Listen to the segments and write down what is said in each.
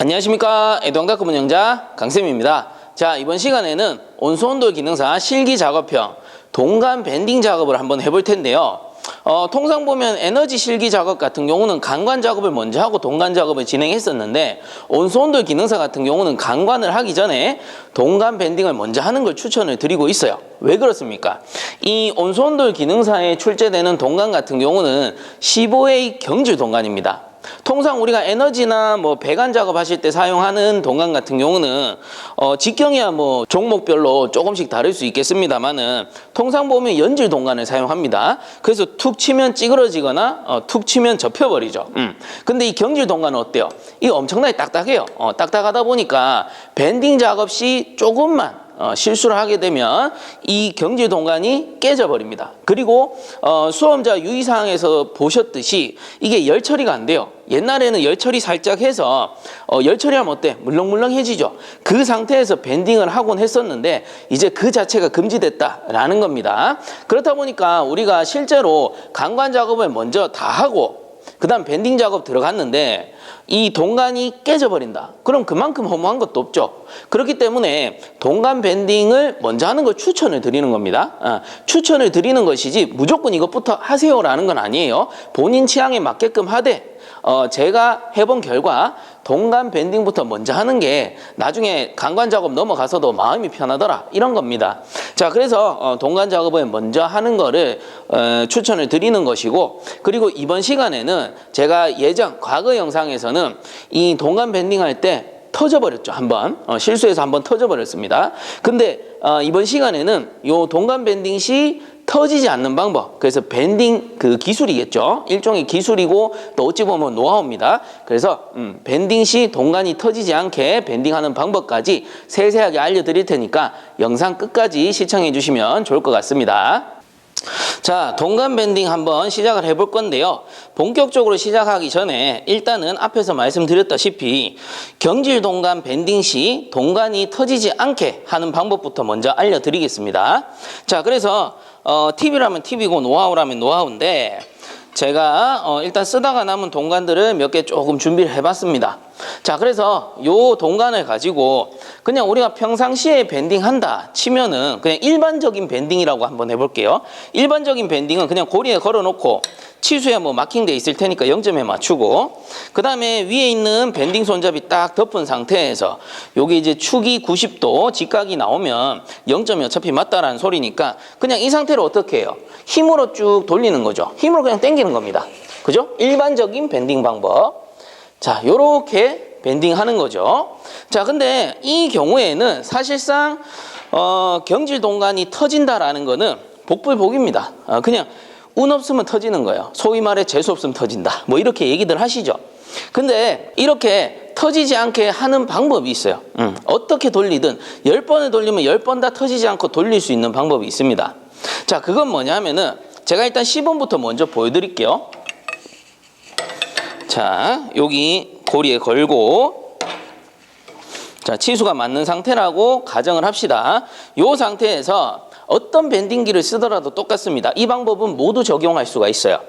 안녕하십니까. 애동닥크 운영자 강쌤입니다. 자, 이번 시간에는 온수온돌 기능사 실기 작업형 동간 밴딩 작업을 한번 해볼 텐데요. 통상 보면 에너지 실기 작업 같은 경우는 간관 작업을 먼저 하고 동간 작업을 진행했었는데, 온수온돌 기능사 같은 경우는 간관을 하기 전에 동간 밴딩을 먼저 하는 걸 추천을 드리고 있어요. 왜 그렇습니까? 이 온수온돌 기능사에 출제되는 동간 같은 경우는 15A 경질 동간입니다. 통상 우리가 에너지나 배관 작업하실 때 사용하는 동간 같은 경우는 직경이야 종목별로 조금씩 다를 수 있겠습니다만은 통상 보면 연질 동간을 사용합니다. 그래서 툭 치면 찌그러지거나 툭 치면 접혀버리죠. 근데 이 경질 동간은 어때요? 이거 엄청나게 딱딱해요. 딱딱하다 보니까 밴딩 작업 시 조금만 실수를 하게 되면 이 경질 동간이 깨져버립니다. 그리고 수험자 유의사항에서 보셨듯이 이게 열 처리가 안 돼요. 옛날에는 열 처리 살짝 해서 열 처리하면 어때? 물렁물렁해지죠. 그 상태에서 밴딩을 하곤 했었는데 이제 그 자체가 금지됐다라는 겁니다. 그렇다 보니까 우리가 실제로 간관 작업을 먼저 다 하고 그 다음 밴딩 작업 들어갔는데 이 동간이 깨져버린다. 그럼 그만큼 허무한 것도 없죠. 그렇기 때문에 동간 밴딩을 먼저 하는 걸 추천을 드리는 겁니다. 추천을 드리는 것이지 무조건 이것부터 하세요라는 건 아니에요. 본인 취향에 맞게끔 하되 제가 해본 결과 동간 밴딩부터 먼저 하는 게 나중에 간관 작업 넘어가서도 마음이 편하더라, 이런 겁니다. 자, 그래서 동간 작업을 먼저 하는 거를 추천을 드리는 것이고, 그리고 이번 시간에는 제가 과거 영상에서는 이 동간 밴딩 할 때 터져버렸죠. 실수해서 한번 터져버렸습니다. 근데 이번 시간에는 요 동간 밴딩 시 터지지 않는 방법, 그래서 밴딩 기술이겠죠. 일종의 기술이고 또 어찌 보면 노하우입니다. 그래서 밴딩 시 동간이 터지지 않게 밴딩하는 방법까지 세세하게 알려드릴 테니까 영상 끝까지 시청해 주시면 좋을 것 같습니다. 자, 동간 밴딩 한번 시작을 해볼 건데요. 본격적으로 시작하기 전에 일단은 앞에서 말씀드렸다시피 경질 동간 밴딩 시 동간이 터지지 않게 하는 방법부터 먼저 알려드리겠습니다. 자, 그래서 팁이라면 팁이고 노하우라면 노하우인데, 제가 일단 쓰다가 남은 동간들을 몇 개 조금 준비를 해봤습니다. 자, 그래서 요 동간을 가지고 그냥 우리가 평상시에 밴딩한다 치면은 그냥 일반적인 밴딩이라고 한번 해볼게요. 일반적인 밴딩은 그냥 고리에 걸어놓고 치수에 마킹돼 있을 테니까 0점에 맞추고, 그 다음에 위에 있는 밴딩 손잡이 딱 덮은 상태에서 여기 이제 축이 90도 직각이 나오면 0점이 어차피 맞다라는 소리니까 그냥 이 상태로 어떻게 해요? 힘으로 쭉 돌리는 거죠. 힘으로 그냥 당기는 겁니다. 그죠? 일반적인 밴딩 방법. 자, 요렇게 밴딩 하는 거죠. 자, 근데 이 경우에는 사실상 경질 동간이 터진다라는 거는 복불복입니다. 그냥 운 없으면 터지는 거예요. 소위 말해 재수 없으면 터진다, 이렇게 얘기들 하시죠. 근데 이렇게 터지지 않게 하는 방법이 있어요. 어떻게 돌리든 10번을 돌리면 10번 다 터지지 않고 돌릴 수 있는 방법이 있습니다. 자, 그건 뭐냐면은 제가 일단 시범부터 먼저 보여드릴게요. 자, 여기 고리에 걸고, 자, 치수가 맞는 상태라고 가정을 합시다. 이 상태에서 어떤 밴딩기를 쓰더라도 똑같습니다. 이 방법은 모두 적용할 수가 있어요.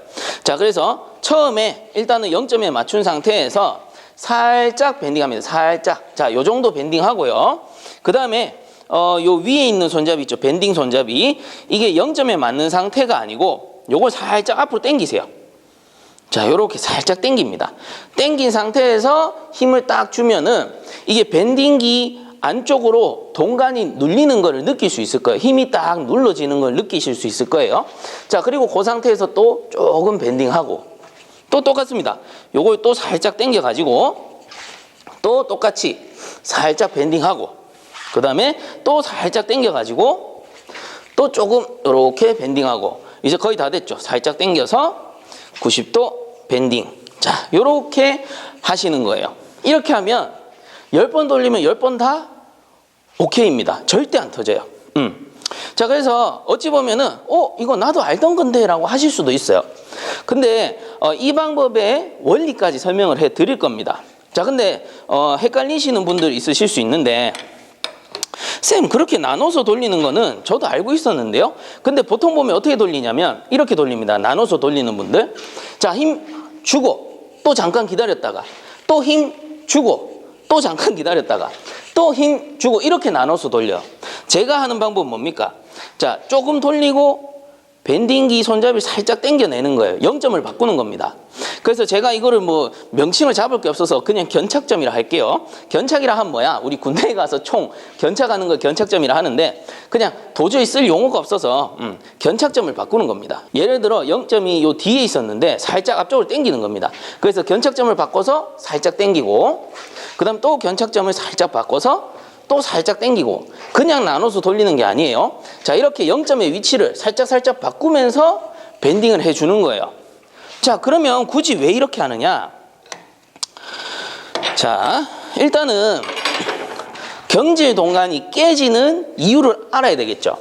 자, 그래서 처음에 일단은 0점에 맞춘 상태에서 살짝 밴딩합니다. 살짝. 자, 요 정도 밴딩하고요. 그 다음에 요 위에 있는 손잡이 있죠. 밴딩 손잡이. 이게 0점에 맞는 상태가 아니고 요걸 살짝 앞으로 당기세요. 자, 요렇게 살짝 당깁니다. 당긴 상태에서 힘을 딱 주면은 이게 밴딩기 안쪽으로 동간이 눌리는 걸 느낄 수 있을 거예요. 힘이 딱 눌러지는 걸 느끼실 수 있을 거예요. 자, 그리고 그 상태에서 또 조금 밴딩하고 또 똑같습니다. 요걸 또 살짝 당겨 가지고 또 똑같이 살짝 밴딩하고, 그 다음에 또 살짝 당겨 가지고 또 조금 이렇게 밴딩하고, 이제 거의 다 됐죠. 살짝 당겨서 90도 밴딩. 자, 요렇게 하시는 거예요. 이렇게 하면 10번 돌리면 10번 다 오케이입니다. 절대 안 터져요. 자, 그래서 어찌 보면은 이거 나도 알던 건데 라고 하실 수도 있어요. 근데 이 방법의 원리까지 설명을 해 드릴 겁니다. 자, 근데 헷갈리시는 분들 있으실 수 있는데, 쌤, 그렇게 나눠서 돌리는 거는 저도 알고 있었는데요. 근데 보통 보면 어떻게 돌리냐면 이렇게 돌립니다. 나눠서 돌리는 분들. 자, 힘 주고 또 잠깐 기다렸다가 또 힘 주고 또 잠깐 기다렸다가 또 힘 주고 이렇게 나눠서 돌려. 제가 하는 방법은 뭡니까? 자, 조금 돌리고 밴딩기 손잡이를 살짝 당겨내는 거예요. 0점을 바꾸는 겁니다. 그래서 제가 이거를 뭐 명칭을 잡을 게 없어서 그냥 견착점이라 할게요. 견착이라 하면 뭐야? 우리 군대에 가서 총 견착하는 걸 견착점이라 하는데 그냥 도저히 쓸 용어가 없어서 견착점을 바꾸는 겁니다. 예를 들어 0점이 요 뒤에 있었는데 살짝 앞쪽으로 당기는 겁니다. 그래서 견착점을 바꿔서 살짝 당기고 그 다음 또 견착점을 살짝 바꿔서 또 살짝 당기고 그냥 나눠서 돌리는 게 아니에요. 자, 이렇게 0점의 위치를 살짝 바꾸면서 밴딩을 해주는 거예요. 자, 그러면 굳이 왜 이렇게 하느냐? 자, 일단은 경질 동간이 깨지는 이유를 알아야 되겠죠.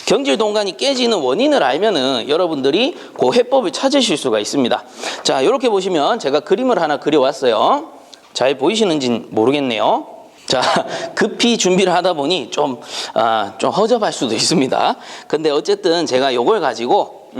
경질 동간이 깨지는 원인을 알면은 여러분들이 그 해법을 찾으실 수가 있습니다. 자, 이렇게 보시면 제가 그림을 하나 그려왔어요. 잘 보이시는지 모르겠네요. 자, 급히 준비를 하다 보니 좀 허접할 수도 있습니다. 근데 어쨌든 제가 요걸 가지고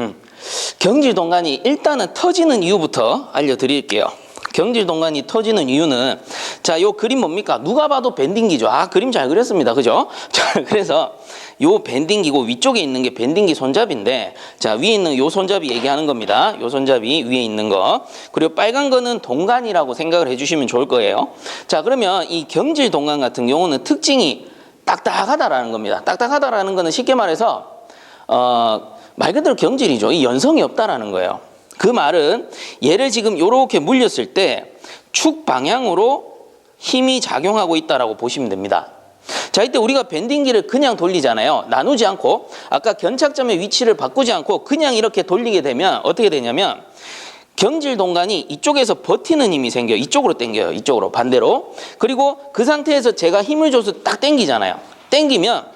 경질 동간이 일단은 터지는 이유부터 알려드릴게요. 경질 동간이 터지는 이유는 자, 요 그림 뭡니까? 누가 봐도 밴딩기죠. 아, 그림 잘 그렸습니다. 그죠? 자, 그래서 요 밴딩기고 위쪽에 있는 게 밴딩기 손잡이인데 자, 위에 있는 요 손잡이 얘기하는 겁니다. 요 손잡이 위에 있는 거. 그리고 빨간 거는 동간이라고 생각을 해주시면 좋을 거예요. 자, 그러면 이 경질 동간 같은 경우는 특징이 딱딱하다라는 겁니다. 딱딱하다라는 거는 쉽게 말해서 말 그대로 경질이죠. 이 연성이 없다라는 거예요. 그 말은 얘를 지금 이렇게 물렸을 때 축 방향으로 힘이 작용하고 있다라고 보시면 됩니다. 자, 이때 우리가 밴딩기를 그냥 돌리잖아요. 나누지 않고 아까 견착점의 위치를 바꾸지 않고 그냥 이렇게 돌리게 되면 어떻게 되냐면 경질 동간이 이쪽에서 버티는 힘이 생겨요. 이쪽으로 당겨요. 이쪽으로 반대로. 그리고 그 상태에서 제가 힘을 줘서 딱 당기잖아요. 당기면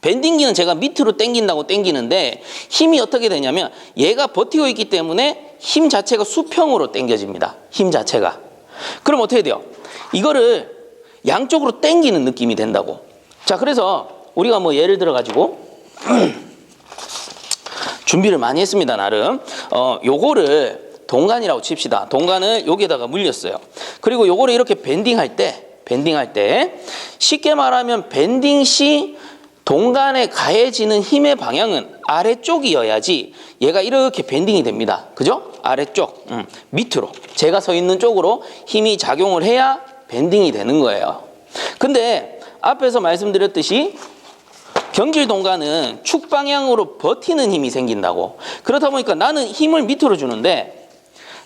밴딩기는 제가 밑으로 당긴다고 당기는데 힘이 어떻게 되냐면 얘가 버티고 있기 때문에 힘 자체가 수평으로 당겨집니다. 힘 자체가. 그럼 어떻게 돼요? 이거를 양쪽으로 당기는 느낌이 된다고. 자, 그래서 우리가 뭐 예를 들어 가지고 준비를 많이 했습니다. 나름. 요거를 동간이라고 칩시다. 동간을 여기에다가 물렸어요. 그리고 요거를 이렇게 밴딩할 때 쉽게 말하면 밴딩 시 동간에 가해지는 힘의 방향은 아래쪽이어야지 얘가 이렇게 밴딩이 됩니다. 그죠? 아래쪽, 밑으로. 제가 서 있는 쪽으로 힘이 작용을 해야 밴딩이 되는 거예요. 근데 앞에서 말씀드렸듯이 경질 동간은 축 방향으로 버티는 힘이 생긴다고. 그렇다 보니까 나는 힘을 밑으로 주는데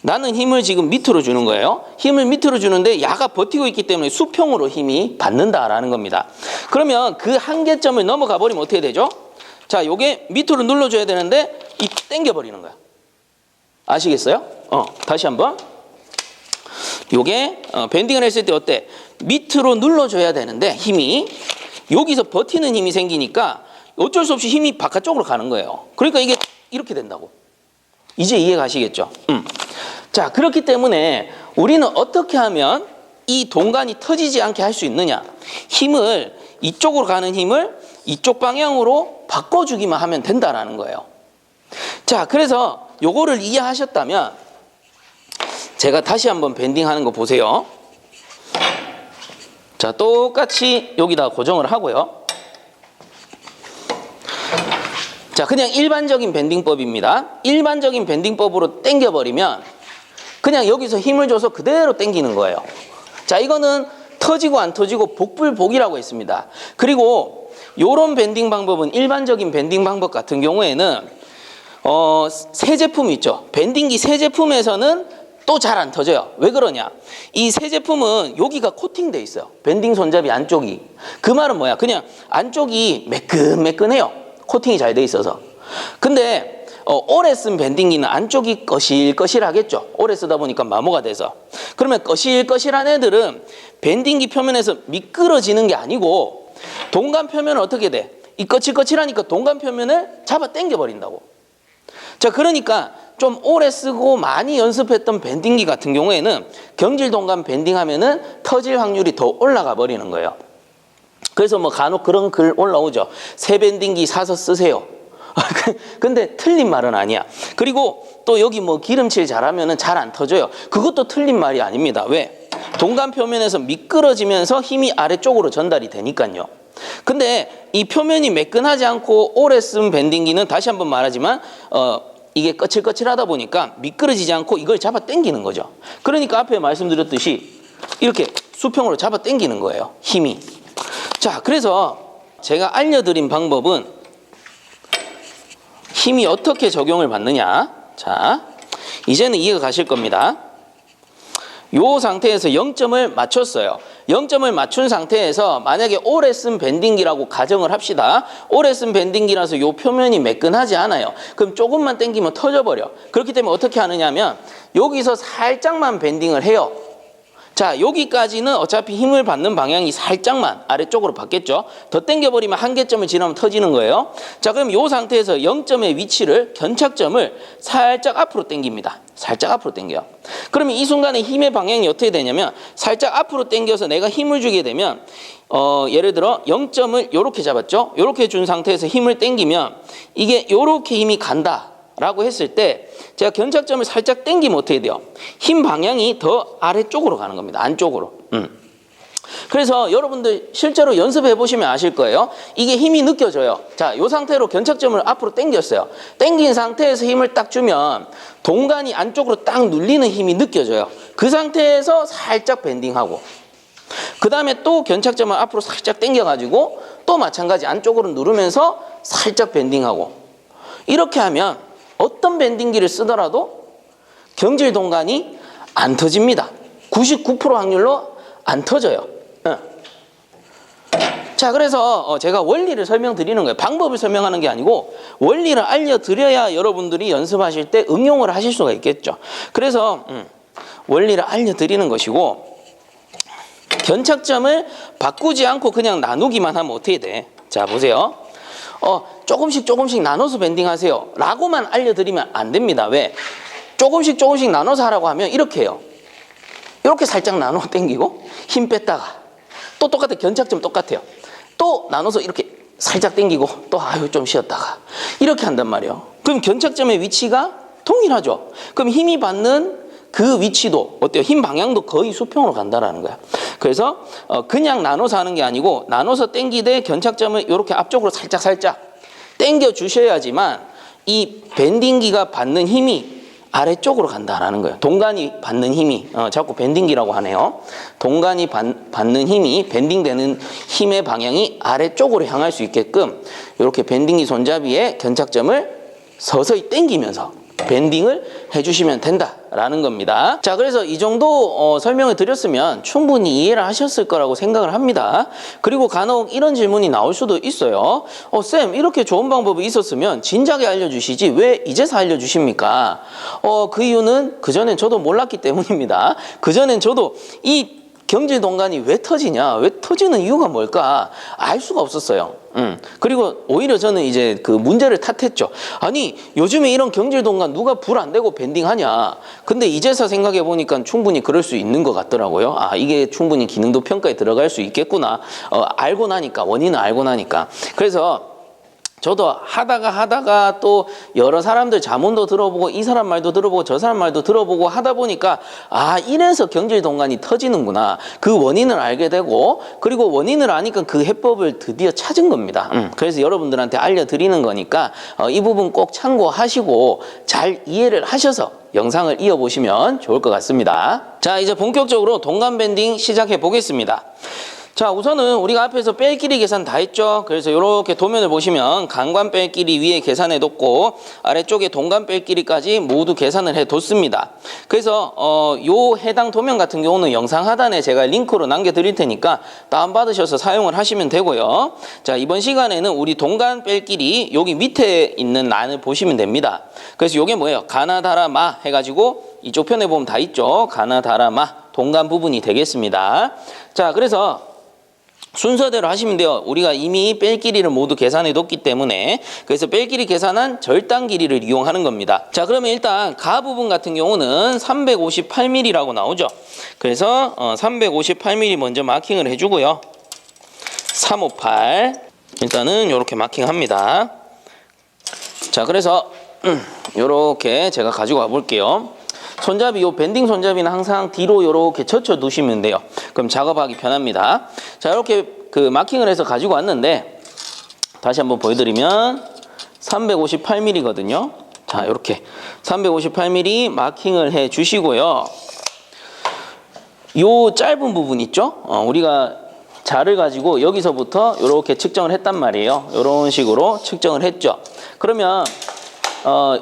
나는 힘을 지금 밑으로 주는 거예요. 힘을 밑으로 주는데 야가 버티고 있기 때문에 수평으로 힘이 받는다라는 겁니다. 그러면 그 한계점을 넘어가 버리면 어떻게 되죠? 자, 요게 밑으로 눌러줘야 되는데 이 당겨버리는 거야. 아시겠어요? 다시 한번. 요게 밴딩을 했을 때 어때? 밑으로 눌러줘야 되는데 힘이 여기서 버티는 힘이 생기니까 어쩔 수 없이 힘이 바깥쪽으로 가는 거예요. 그러니까 이게 이렇게 된다고. 이제 이해 가시겠죠? 자, 그렇기 때문에 우리는 어떻게 하면 이 동간이 터지지 않게 할 수 있느냐? 힘을 이쪽으로 가는 힘을 이쪽 방향으로 바꿔주기만 하면 된다라는 거예요. 자, 그래서 요거를 이해하셨다면 제가 다시 한번 밴딩하는 거 보세요. 자, 똑같이 여기다 고정을 하고요. 자, 그냥 일반적인 밴딩법입니다. 일반적인 밴딩법으로 당겨버리면 그냥 여기서 힘을 줘서 그대로 당기는 거예요. 자, 이거는 터지고 안 터지고 복불복이라고 했습니다. 그리고 요런 밴딩 방법은 일반적인 밴딩 방법 같은 경우에는 새 제품 있죠. 밴딩기 새 제품에서는 또 잘 안 터져요. 왜 그러냐? 이 새 제품은 여기가 코팅돼 있어요. 밴딩 손잡이 안쪽이. 그 말은 뭐야? 그냥 안쪽이 매끈매끈해요. 코팅이 잘 돼 있어서. 근데 오래 쓴 밴딩기는 안쪽이 거실거실하겠죠. 오래 쓰다 보니까 마모가 돼서. 그러면 거실거실한 애들은 밴딩기 표면에서 미끄러지는 게 아니고 동간 표면은 어떻게 돼? 이 거칠거칠하니까 동간 표면을 잡아 당겨버린다고. 자, 그러니까 좀 오래 쓰고 많이 연습했던 밴딩기 같은 경우에는 경질 동간 밴딩하면은 터질 확률이 더 올라가 버리는 거예요. 그래서 뭐 간혹 그런 글 올라오죠. 새 밴딩기 사서 쓰세요. 근데 틀린 말은 아니야. 그리고 또 여기 뭐 기름칠 잘하면은 잘 안 터져요. 그것도 틀린 말이 아닙니다. 왜? 동간 표면에서 미끄러지면서 힘이 아래쪽으로 전달이 되니까요. 근데 이 표면이 매끈하지 않고 오래 쓴 밴딩기는 다시 한번 말하지만 이게 거칠거칠하다 보니까 미끄러지지 않고 이걸 잡아 당기는 거죠. 그러니까 앞에 말씀드렸듯이 이렇게 수평으로 잡아 당기는 거예요. 힘이. 자, 그래서 제가 알려드린 방법은 힘이 어떻게 적용을 받느냐. 자, 이제는 이해가 가실 겁니다. 요 상태에서 0점을 맞췄어요. 0점을 맞춘 상태에서 만약에 오래 쓴 밴딩기라고 가정을 합시다. 오래 쓴 밴딩기라서 요 표면이 매끈하지 않아요. 그럼 조금만 당기면 터져버려. 그렇기 때문에 어떻게 하느냐면 여기서 살짝만 밴딩을 해요. 자, 여기까지는 어차피 힘을 받는 방향이 살짝만 아래쪽으로 받겠죠. 더 당겨버리면 한계점을 지나면 터지는 거예요. 자, 그럼 이 상태에서 0점의 위치를, 견착점을 살짝 앞으로 당깁니다. 살짝 앞으로 당겨요. 그러면 이 순간에 힘의 방향이 어떻게 되냐면 살짝 앞으로 당겨서 내가 힘을 주게 되면 예를 들어 0점을 이렇게 잡았죠. 이렇게 준 상태에서 힘을 당기면 이게 이렇게 힘이 간다 라고 했을 때 제가 견착점을 살짝 당기면 어떻게 돼요? 힘 방향이 더 아래쪽으로 가는 겁니다. 안쪽으로. 그래서 여러분들 실제로 연습해 보시면 아실 거예요. 이게 힘이 느껴져요. 자, 이 상태로 견착점을 앞으로 당겼어요. 당긴 상태에서 힘을 딱 주면 동간이 안쪽으로 딱 눌리는 힘이 느껴져요. 그 상태에서 살짝 밴딩하고 그 다음에 또 견착점을 앞으로 살짝 당겨가지고 또 마찬가지 안쪽으로 누르면서 살짝 밴딩하고 이렇게 하면 어떤 밴딩기를 쓰더라도 경질 동간이 안 터집니다. 99% 확률로 안 터져요. 자, 그래서 제가 원리를 설명드리는 거예요. 방법을 설명하는 게 아니고 원리를 알려드려야 여러분들이 연습하실 때 응용을 하실 수가 있겠죠. 그래서 원리를 알려드리는 것이고 견착점을 바꾸지 않고 그냥 나누기만 하면 어떻게 돼? 자, 보세요. 조금씩 나눠서 밴딩 하세요 라고만 알려드리면 안 됩니다. 왜? 조금씩 나눠서 하라고 하면 이렇게 해요. 이렇게 살짝 나눠 당기고 힘 뺐다가 또 똑같아. 견착점 똑같아요. 또 나눠서 이렇게 살짝 당기고 또 좀 쉬었다가 이렇게 한단 말이에요. 그럼 견착점의 위치가 동일하죠. 그럼 힘이 받는 그 위치도 어때요? 힘 방향도 거의 수평으로 간다라는 거야. 그래서 그냥 나눠서 하는 게 아니고 나눠서 당기되 견착점을 이렇게 앞쪽으로 살짝 당겨 주셔야지만 이 밴딩기가 받는 힘이 아래쪽으로 간다라는 거예요. 동간이 받는 힘이 자꾸 밴딩기라고 하네요. 동간이 받는 힘이 밴딩되는 힘의 방향이 아래쪽으로 향할 수 있게끔 이렇게 밴딩기 손잡이에 견착점을 서서히 당기면서 밴딩을 해주시면 된다라는 겁니다. 자, 그래서 이 정도 설명을 드렸으면 충분히 이해를 하셨을 거라고 생각을 합니다. 그리고 간혹 이런 질문이 나올 수도 있어요. 쌤, 이렇게 좋은 방법이 있었으면 진작에 알려주시지 왜 이제서 알려주십니까? 그 이유는 그전엔 저도 몰랐기 때문입니다. 그전엔 저도 이 경질 동간이 왜 터지냐, 왜 터지는 이유가 뭘까 알 수가 없었어요. 그리고 오히려 저는 이제 그 문제를 탓했죠. 아니, 요즘에 이런 경질 동간 누가 불 안 대고 밴딩하냐. 근데 이제서 생각해 보니까 충분히 그럴 수 있는 것 같더라고요. 아, 이게 충분히 기능도 평가에 들어갈 수 있겠구나. 알고 나니까, 원인을 알고 나니까. 그래서 저도 하다가 또 여러 사람들 자문도 들어보고 이 사람 말도 들어보고 저 사람 말도 들어보고 하다 보니까 아, 이래서 경질 동간이 터지는구나. 그 원인을 알게 되고 그리고 원인을 아니까 그 해법을 드디어 찾은 겁니다. 그래서 여러분들한테 알려드리는 거니까 이 부분 꼭 참고하시고 잘 이해를 하셔서 영상을 이어보시면 좋을 것 같습니다. 자, 이제 본격적으로 동간 밴딩 시작해 보겠습니다. 자, 우선은 우리가 앞에서 뺄 길이 계산 다 했죠. 그래서 이렇게 도면을 보시면 간관 뺄 길이 위에 계산해 뒀고 아래쪽에 동간 뺄 길이까지 모두 계산을 해 뒀습니다. 그래서 요 해당 도면 같은 경우는 영상 하단에 제가 링크로 남겨 드릴 테니까 다운받으셔서 사용을 하시면 되고요. 자, 이번 시간에는 우리 동간 뺄 길이 여기 밑에 있는 란을 보시면 됩니다. 그래서 요게 뭐예요? 가나다라마 해가지고 이쪽 편에 보면 다 있죠. 가나다라마 동간 부분이 되겠습니다. 자, 그래서 순서대로 하시면 돼요. 우리가 이미 뺄 길이를 모두 계산해 뒀기 때문에 그래서 뺄 길이 계산한 절단 길이를 이용하는 겁니다. 자, 그러면 일단 가 부분 같은 경우는 358mm라고 나오죠. 그래서 358mm 먼저 마킹을 해주고요. 358 일단은 이렇게 손잡이, 요 밴딩 손잡이는 항상 뒤로 요렇게 젖혀 두시면 돼요. 그럼 작업하기 편합니다. 자, 이렇게 그 마킹을 해서 가지고 왔는데, 다시 한번 보여드리면 358mm거든요. 자, 이렇게 358mm 마킹을 해 주시고요. 요 짧은 부분 있죠? 우리가 자를 가지고 여기서부터 이렇게 측정을 했단 말이에요. 이런 식으로 측정을 했죠. 그러면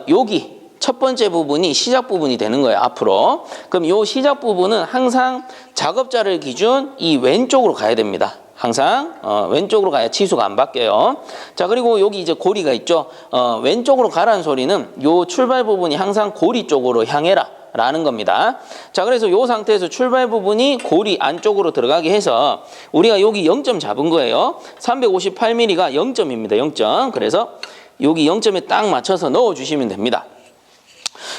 여기 첫 번째 부분이 시작 부분이 되는 거예요. 앞으로. 그럼 이 시작 부분은 항상 작업자를 기준 이 왼쪽으로 가야 됩니다. 항상 왼쪽으로 가야 치수가 안 바뀌어요. 자, 그리고 여기 이제 고리가 있죠. 왼쪽으로 가라는 소리는 요 출발 부분이 항상 고리 쪽으로 향해라 라는 겁니다. 자, 그래서 요 상태에서 출발 부분이 고리 안쪽으로 들어가게 해서 우리가 여기 0점 잡은 거예요. 358mm가 0점입니다. 0점. 그래서 여기 0점에 딱 맞춰서 넣어 주시면 됩니다.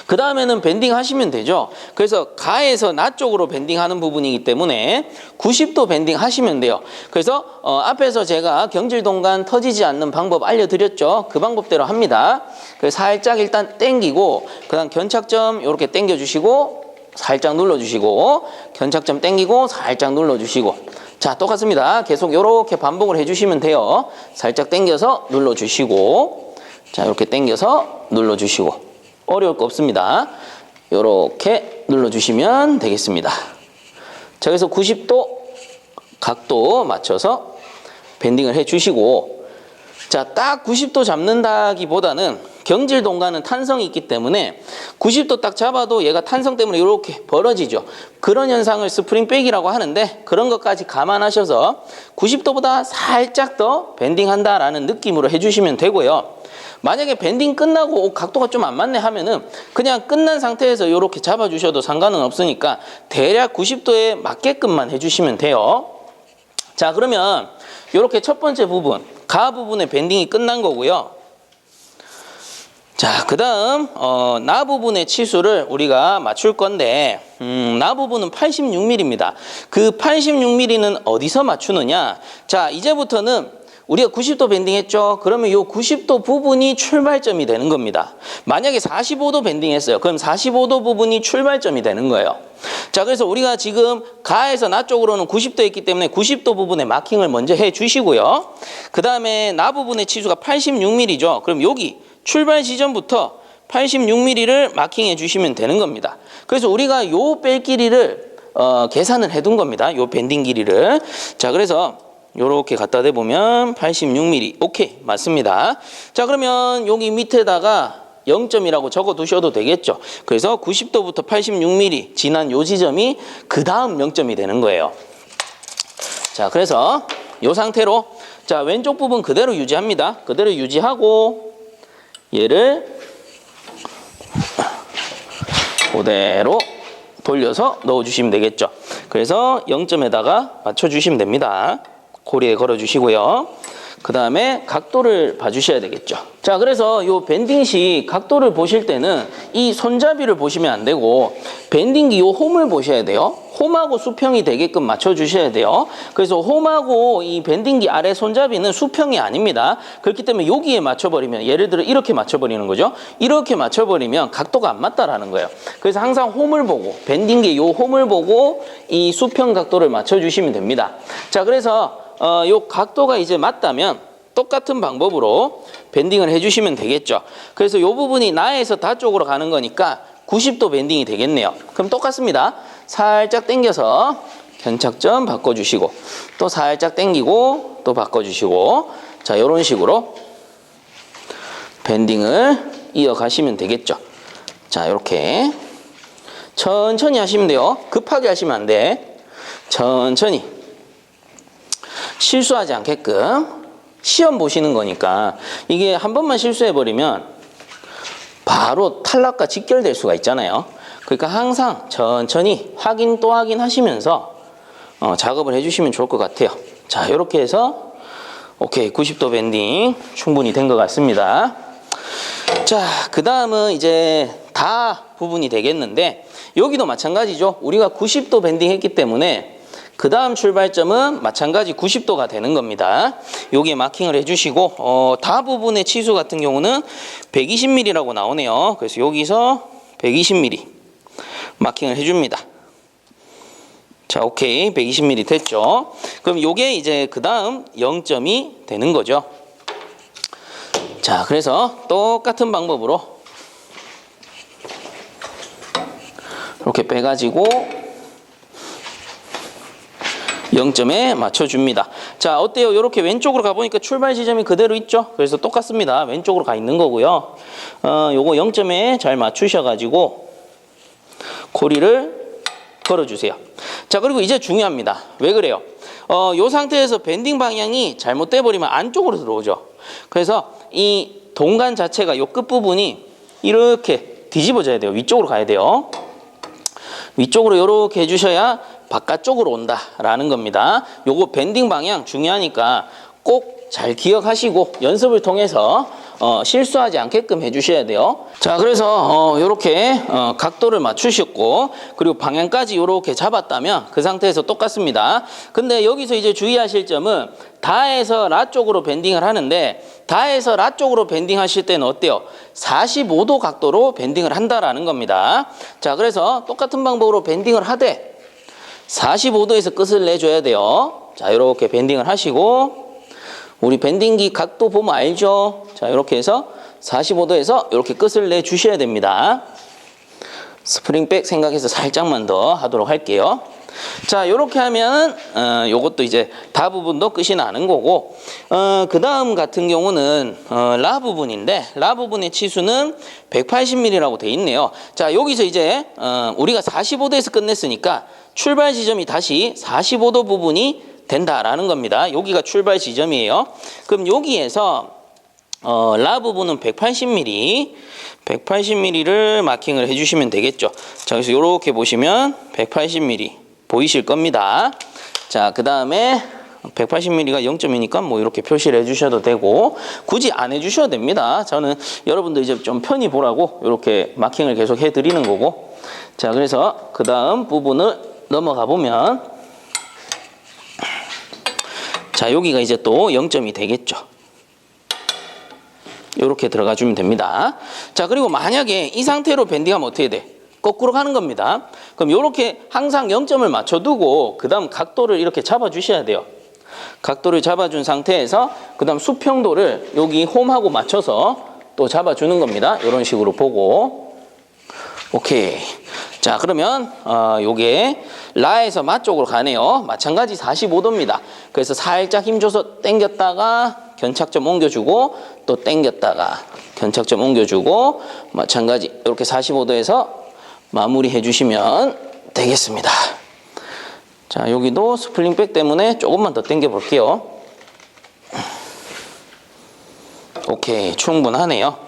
그 다음에는 밴딩 하시면 되죠. 그래서 가에서 나 쪽으로 밴딩 하는 부분이기 때문에 90도 밴딩 하시면 돼요. 그래서 앞에서 제가 경질 동간 터지지 않는 방법 알려드렸죠. 그 방법대로 합니다. 그래서 살짝 일단 당기고, 그 다음 견착점 이렇게 당겨주시고 살짝 눌러주시고, 견착점 당기고 살짝 눌러주시고. 자, 똑같습니다. 계속 이렇게 반복을 해주시면 돼요. 살짝 당겨서 눌러주시고, 자, 이렇게 당겨서 눌러주시고. 어려울 거 없습니다. 이렇게 눌러주시면 되겠습니다. 자, 그래서 90도 각도 맞춰서 밴딩을 해주시고, 자, 딱 90도 잡는다기보다는 경질 동간은 탄성이 있기 때문에 90도 딱 잡아도 얘가 탄성 때문에 이렇게 벌어지죠. 그런 현상을 스프링백이라고 하는데, 그런 것까지 감안하셔서 90도보다 살짝 더 밴딩한다라는 느낌으로 해주시면 되고요. 만약에 밴딩 끝나고 각도가 좀 안 맞네 하면은 그냥 끝난 상태에서 이렇게 잡아주셔도 상관은 없으니까 대략 90도에 맞게끔만 해주시면 돼요. 자, 그러면 이렇게 첫 번째 부분, 가 부분의 밴딩이 끝난 거고요. 자, 그 다음 나 부분의 치수를 우리가 맞출 건데, 나 부분은 86mm입니다. 그 86mm는 어디서 맞추느냐? 자, 이제부터는 우리가 90도 밴딩 했죠? 그러면 이 90도 부분이 출발점이 되는 겁니다. 만약에 45도 밴딩 했어요. 그럼 45도 부분이 출발점이 되는 거예요. 자, 그래서 우리가 지금 가에서 나 쪽으로는 90도 했기 때문에 90도 부분에 마킹을 먼저 해 주시고요. 그 다음에 나 부분의 치수가 86mm죠. 그럼 여기 출발 지점부터 86mm를 마킹해 주시면 되는 겁니다. 그래서 우리가 요 뺄 길이를 계산을 해 둔 겁니다. 요 밴딩 길이를. 자, 그래서 요렇게 갖다 대보면 86mm. 오케이, 맞습니다. 자, 그러면 여기 밑에다가 0점이라고 적어 두셔도 되겠죠. 그래서 90도부터 86mm 지난 요 지점이 그 다음 0점이 되는 거예요. 자, 그래서 요 상태로, 자, 왼쪽 부분 그대로 유지합니다. 그대로 유지하고 얘를 그대로 돌려서 넣어주시면 되겠죠. 그래서 0점에다가 맞춰주시면 됩니다. 고리에 걸어주시고요. 그 다음에 각도를 봐주셔야 되겠죠. 자, 그래서 이 밴딩 시 각도를 보실 때는 이 손잡이를 보시면 안 되고 밴딩기 이 홈을 보셔야 돼요. 홈하고 수평이 되게끔 맞춰주셔야 돼요. 그래서 홈하고 이 밴딩기 아래 손잡이는 수평이 아닙니다. 그렇기 때문에 여기에 맞춰버리면, 예를 들어 이렇게 맞춰버리는 거죠. 이렇게 맞춰버리면 각도가 안 맞다라는 거예요. 그래서 항상 홈을 보고, 밴딩기 이 홈을 보고 이 수평 각도를 맞춰주시면 됩니다. 자, 그래서 요 각도가 이제 맞다면 똑같은 방법으로 밴딩을 해주시면 되겠죠. 그래서 요 부분이 나에서 다 쪽으로 가는 거니까 90도 밴딩이 되겠네요. 그럼 똑같습니다. 살짝 당겨서 견착점 바꿔주시고, 또 살짝 당기고 또 바꿔주시고, 자, 이런 식으로 밴딩을 이어가시면 되겠죠. 자, 이렇게 천천히 하시면 돼요. 급하게 하시면 안 돼. 천천히. 실수하지 않게끔. 시험 보시는 거니까 이게 한 번만 실수해버리면 바로 탈락과 직결될 수가 있잖아요. 그러니까 항상 천천히 확인 또 확인하시면서 작업을 해주시면 좋을 것 같아요. 자, 이렇게 해서 오케이, 90도 밴딩 충분히 된 것 같습니다. 자, 그 다음은 이제 다 부분이 되겠는데, 여기도 마찬가지죠. 우리가 90도 밴딩 했기 때문에 그 다음 출발점은 마찬가지 90도가 되는 겁니다. 여기에 마킹을 해주시고, 다 부분의 치수 같은 경우는 120mm라고 나오네요. 그래서 여기서 120mm. 마킹을 해줍니다. 자, 오케이. 120mm 됐죠? 그럼 요게 이제 그 다음 0점이 되는 거죠. 자, 그래서 똑같은 방법으로 이렇게 빼가지고 0점에 맞춰줍니다. 자, 어때요? 이렇게 왼쪽으로 가보니까 출발 지점이 그대로 있죠? 그래서 똑같습니다. 왼쪽으로 가 있는 거고요. 요거 0점에 잘 맞추셔가지고 고리를 걸어주세요. 자, 그리고 이제 중요합니다. 왜 그래요? 요 상태에서 밴딩 방향이 잘못돼 버리면 안쪽으로 들어오죠. 그래서 이 동간 자체가 요 끝부분이 이렇게 뒤집어져야 돼요. 위쪽으로 가야 돼요. 위쪽으로 이렇게 해주셔야 바깥쪽으로 온다라는 겁니다. 요거 밴딩 방향 중요하니까 꼭 잘 기억하시고 연습을 통해서 실수하지 않게끔 해주셔야 돼요. 자, 그래서 이렇게 각도를 맞추셨고 그리고 방향까지 이렇게 잡았다면 그 상태에서 똑같습니다. 근데 여기서 이제 주의하실 점은 다에서 라 쪽으로 밴딩을 하는데 다에서 라 쪽으로 밴딩 하실 때는 어때요? 45도 각도로 밴딩을 한다라는 겁니다. 자, 그래서 똑같은 방법으로 밴딩을 하되 45도에서 끝을 내줘야 돼요. 자, 이렇게 밴딩을 하시고 우리 밴딩기 각도 보면 알죠? 자, 이렇게 해서 45도에서 이렇게 끝을 내주셔야 됩니다. 스프링백 생각해서 살짝만 더 하도록 할게요. 자, 이렇게 하면 요것도 이제 다 부분도 끝이 나는 거고 그 다음 같은 경우는 라 부분인데 라 부분의 치수는 180mm라고 돼 있네요. 자, 여기서 이제 우리가 45도에서 끝냈으니까 출발 지점이 다시 45도 부분이 된다라는 겁니다. 여기가 출발 지점이에요. 그럼 여기에서 라 부분은 180mm를 마킹을 해주시면 되겠죠. 자, 그래서 이렇게 보시면 180mm 보이실 겁니다. 자, 그 다음에 180mm가 0점이니까 뭐 이렇게 표시를 해주셔도 되고 굳이 안 해주셔도 됩니다. 저는 여러분들 이제 좀 편히 보라고 이렇게 마킹을 계속 해드리는 거고. 자, 그래서 그 다음 부분을 넘어가 보면 자, 여기가 이제 또 0점이 되겠죠. 이렇게 들어가 주면 됩니다. 자, 그리고 만약에 이 상태로 밴딩하면 어떻게 돼? 거꾸로 가는 겁니다. 그럼 이렇게 항상 0점을 맞춰두고 그 다음 각도를 이렇게 잡아주셔야 돼요. 각도를 잡아준 상태에서 그 다음 수평도를 여기 홈하고 맞춰서 또 잡아주는 겁니다. 이런 식으로 보고. 오케이. 자, 그러면 요게 라에서 마 쪽으로 가네요. 마찬가지 45도입니다. 그래서 살짝 힘줘서 당겼다가 견착점 옮겨주고 또 당겼다가 견착점 옮겨주고 마찬가지 이렇게 45도에서 마무리 해주시면 되겠습니다. 자, 여기도 스플링백 때문에 조금만 더 당겨 볼게요. 오케이, 충분하네요.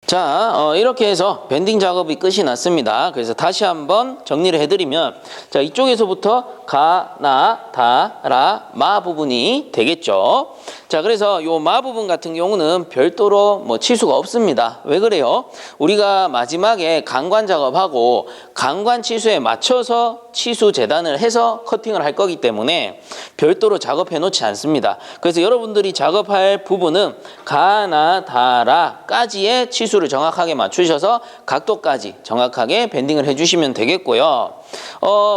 자, 이렇게 해서 밴딩 작업이 끝이 났습니다. 그래서 다시 한번 정리를 해드리면 자, 이쪽에서부터 가, 나, 다, 라, 마 부분이 되겠죠. 자, 그래서 요 마 부분 같은 경우는 별도로 뭐 치수가 없습니다. 왜 그래요? 우리가 마지막에 강관 작업하고 강관 치수에 맞춰서 치수 재단을 해서 커팅을 할 거기 때문에 별도로 작업해 놓지 않습니다. 그래서 여러분들이 작업할 부분은 가, 나, 다, 라까지의 치수를 정확하게 맞추셔서 각도까지 정확하게 밴딩을 해주시면 되겠고요.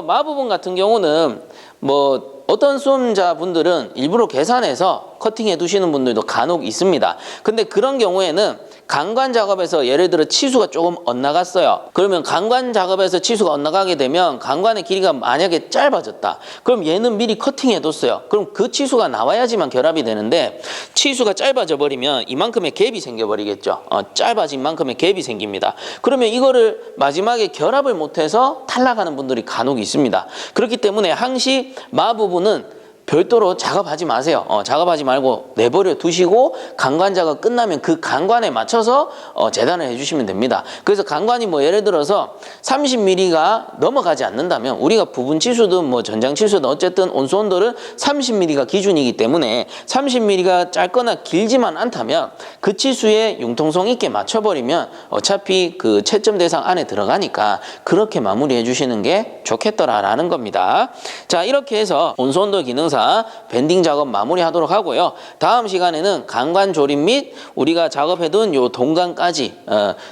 마 부분 같은 경우는 뭐 어떤 수험자분들은 일부러 계산해서 커팅해 두시는 분들도 간혹 있습니다. 근데 그런 경우에는 강관 작업에서 예를 들어 치수가 조금 엇나갔어요. 그러면 강관 작업에서 치수가 엇나가게 되면 강관의 길이가 만약에 짧아졌다. 그럼 얘는 미리 커팅해 뒀어요. 그럼 그 치수가 나와야지만 결합이 되는데 치수가 짧아져 버리면 이만큼의 갭이 생겨 버리겠죠. 짧아진 만큼의 갭이 생깁니다. 그러면 이거를 마지막에 결합을 못해서 탈락하는 분들이 간혹 있습니다. 그렇기 때문에 항시 마 부분은 별도로 작업하지 마세요. 작업하지 말고 내버려 두시고 강관 작업 끝나면 그 강관에 맞춰서 재단을 해주시면 됩니다. 그래서 강관이 뭐 예를 들어서 30mm가 넘어가지 않는다면 우리가 부분 치수든 뭐 전장 치수든 어쨌든 온수 온도는 30mm가 기준이기 때문에 30mm가 짧거나 길지만 않다면 그 치수에 융통성 있게 맞춰버리면 어차피 그 채점 대상 안에 들어가니까 그렇게 마무리해 주시는 게 좋겠더라라는 겁니다. 자, 이렇게 해서 온수 온도 기능사 기능사 밴딩 작업 마무리하도록 하고요. 다음 시간에는 강관 조립 및 우리가 작업해둔 요 동관까지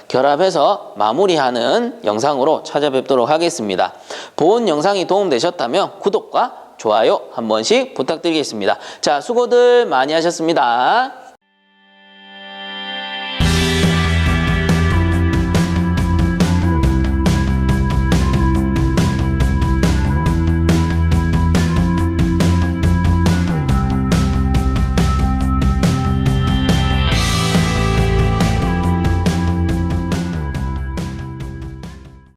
결합해서 마무리하는 영상으로 찾아뵙도록 하겠습니다. 본 영상이 도움되셨다면 구독과 좋아요 한 번씩 부탁드리겠습니다. 자, 수고들 많이 하셨습니다.